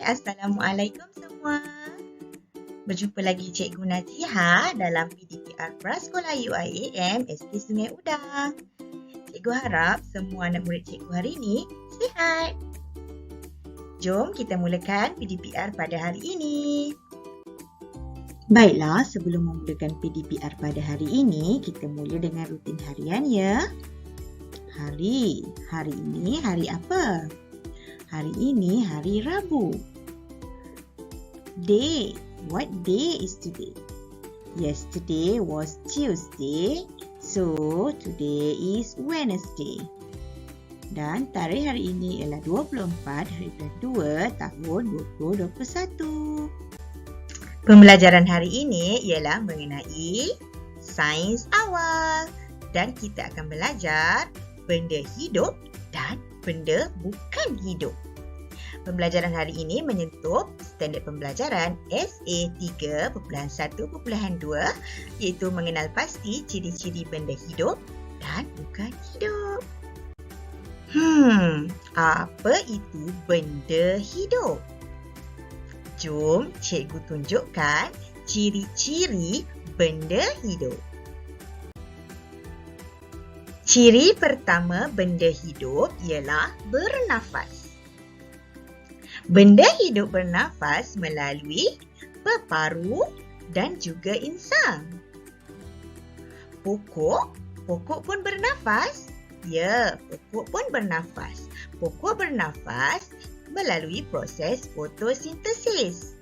Assalamualaikum semua. Berjumpa lagi Cikgu Naziha dalam PDPR Prasekolah UIAM SK Sungai Udang. Cikgu harap semua anak murid cikgu hari ini sihat. Jom kita mulakan PDPR pada hari ini. Baiklah, sebelum memulakan PDPR pada hari ini, kita mula dengan rutin harian ya. Hari ini hari apa? Hari ini hari Rabu. Day, what day is today? Yesterday was Tuesday, so today is Wednesday. Dan tarikh hari ini ialah 24 hari bulan 2 tahun 2021. Pembelajaran hari ini ialah mengenai sains awal dan kita akan belajar benda hidup dan benda bukan hidup. Pembelajaran hari ini menyentuh standard pembelajaran SA 3.1.2 iaitu mengenal pasti ciri-ciri benda hidup dan bukan hidup. Apa itu benda hidup? Jom cikgu tunjukkan ciri-ciri benda hidup. Ciri pertama benda hidup ialah bernafas. Benda hidup bernafas melalui peparu dan juga insang. Pokok pun bernafas? Ya, pokok pun bernafas. Pokok bernafas melalui proses fotosintesis.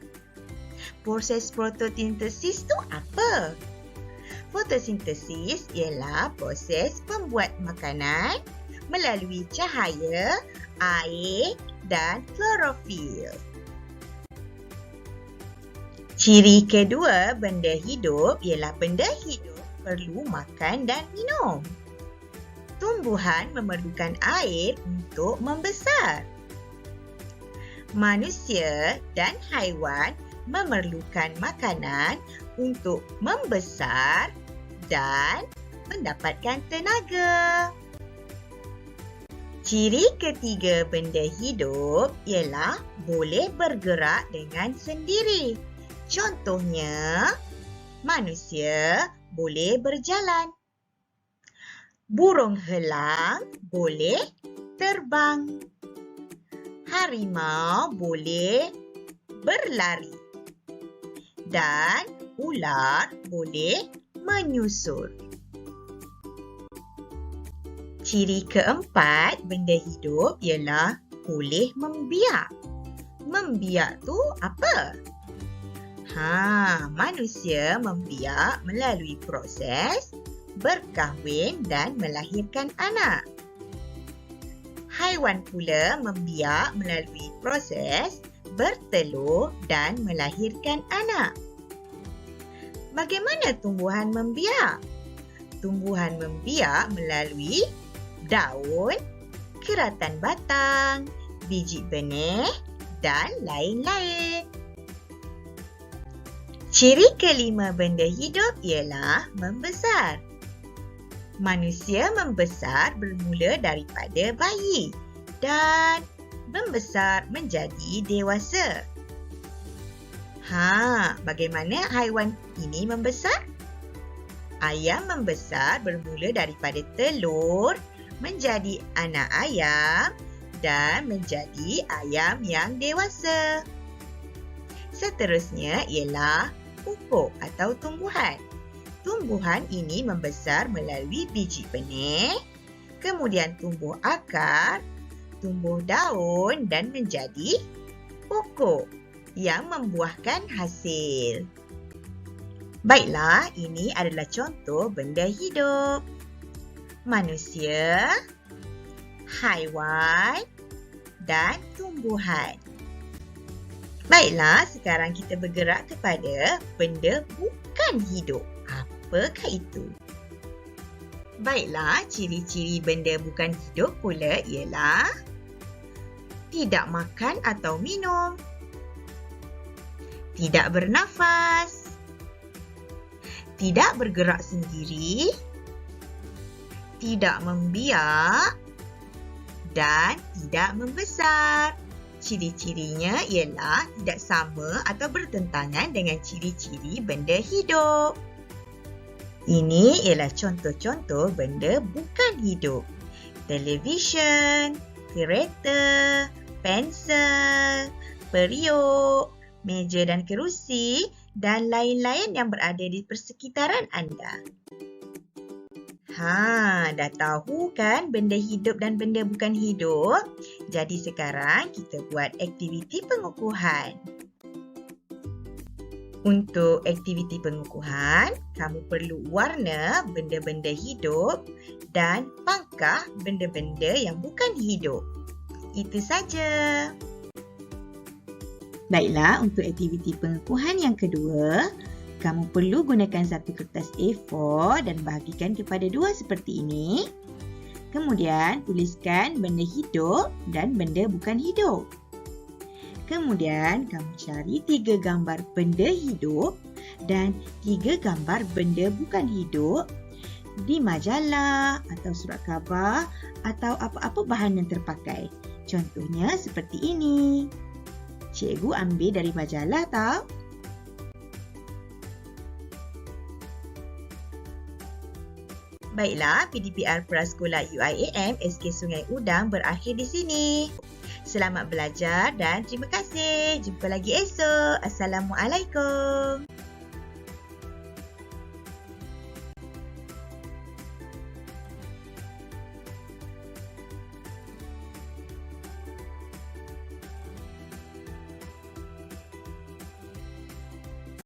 Proses fotosintesis tu apa? Fotosintesis ialah proses pembuat makanan melalui cahaya, air dan klorofil. Ciri kedua benda hidup ialah benda hidup perlu makan dan minum. Tumbuhan memerlukan air untuk membesar. Manusia dan haiwan memerlukan makanan untuk membesar dan mendapatkan tenaga. Ciri ketiga benda hidup ialah boleh bergerak dengan sendiri. Contohnya, manusia boleh berjalan. Burung helang boleh terbang. Harimau boleh berlari. Dan ular boleh menyusur. Ciri keempat benda hidup ialah boleh membiak. Membiak tu apa? Manusia membiak melalui proses berkahwin dan melahirkan anak. Haiwan pula membiak melalui proses bertelur dan melahirkan anak. Bagaimana tumbuhan membiak? Tumbuhan membiak melalui daun, keratan batang, biji benih dan lain-lain. Ciri kelima benda hidup ialah membesar. Manusia membesar bermula daripada bayi dan membesar menjadi dewasa. Bagaimana haiwan ini membesar? Ayam membesar bermula daripada telur menjadi anak ayam dan menjadi ayam yang dewasa. Seterusnya ialah pokok atau tumbuhan. Tumbuhan ini membesar melalui biji benih, kemudian tumbuh akar, tumbuh daun dan menjadi pokok yang membuahkan hasil. Baiklah, ini adalah contoh benda hidup. Manusia, haiwan dan tumbuhan. Baiklah, sekarang kita bergerak kepada benda bukan hidup. Apakah itu? Baiklah, ciri-ciri benda bukan hidup pula ialah tidak makan atau minum, tidak bernafas, tidak bergerak sendiri, tidak membiak dan tidak membesar. Ciri-cirinya ialah tidak sama atau bertentangan dengan ciri-ciri benda hidup. Ini ialah contoh-contoh benda bukan hidup. Televisyen, kereta, pensel, periuk, meja dan kerusi dan lain-lain yang berada di persekitaran anda. Dah tahu kan benda hidup dan benda bukan hidup? Jadi sekarang kita buat aktiviti pengukuhan. Untuk aktiviti pengukuhan, kamu perlu warna benda-benda hidup dan pangkah benda-benda yang bukan hidup. Itu saja. Baiklah, untuk aktiviti pengukuhan yang kedua, kamu perlu gunakan satu kertas A4 dan bahagikan kepada dua seperti ini. Kemudian, tuliskan benda hidup dan benda bukan hidup. Kemudian, kamu cari 3 gambar benda hidup dan 3 gambar benda bukan hidup di majalah atau surat khabar atau apa-apa bahan yang terpakai. Contohnya seperti ini. Cikgu ambil dari majalah tau. Baiklah, PDPR Prasekolah UIAM SK Sungai Udang berakhir di sini. Selamat belajar dan terima kasih. Jumpa lagi esok. Assalamualaikum.